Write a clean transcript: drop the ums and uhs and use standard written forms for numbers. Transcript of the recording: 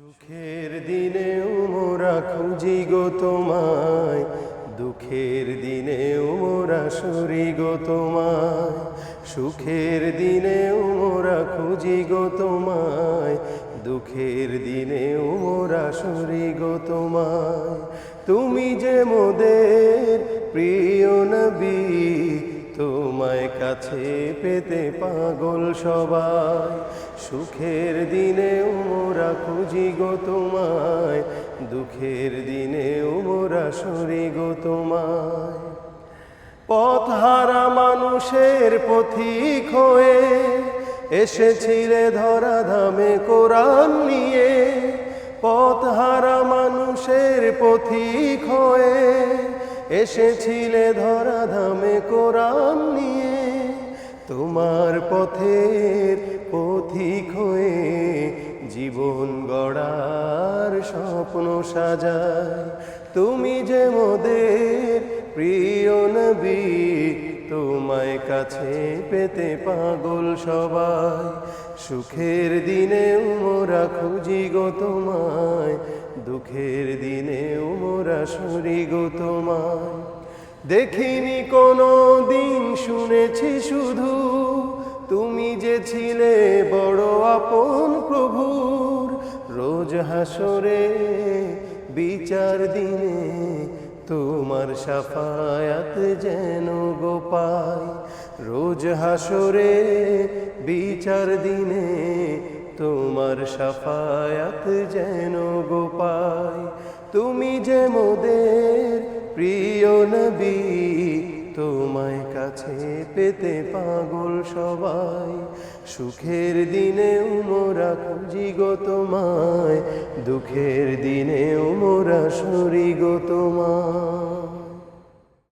সুখের দিনেও মোরা খুঁজি গো তোমায়, দুঃখের দিনেও মোরা সরি গো তোমায়। সুখের দিনেও মোরা খুঁজি গো তোমায়, দুঃখের দিনেও মোরা সরি গো তোমায়। তুমি যে মোদের প্রিয় নবী, তোমায় কাছে পেতে পাগল সবাই। সুখের দিনেও মোরা খুঁজি গো তোমায়, দুঃখের দিনেও মোরা সরি গো তোমায়। পথহারা মানুষের পথিক হয়ে এসেছিলে ধরাধামে কোরআন নিয়ে। পথহারা মানুষের পথিক হয়ে এসেছিলে ধরাধামে কোরআন নিয়ে। তোমার পথের পথিক হয়ে জীবন গড়ার স্বপ্ন সাজায়। তুমি যে মোদের প্রিয় নবী, তোমায় কাছে পেতে পাগল সবাই। সুখের দিনেও মোরা খুঁজি গো তোমায়, দুঃখের দিনেও মোরা সরি গো তোমায়। দেখিনি কোনো দিন, শুনেছি শুধু তুমি যে ছিলে বড় আপন প্রভুর। রোজ হাসরে বিচার দিনে তোমার শাফায়াত যেন গো পাই। রোজ হাসরে বিচার দিনে তোমার শাফায়াত যেন গো পাই। তুমি যে মোদের প্রিয় নবী, তোমায় কাছে পেতে পাগল সবাই। সুখের দিনেও মোরা খুঁজি গো তোমায়, দুঃখের দিনেও মোরা সরি গো তোমায়।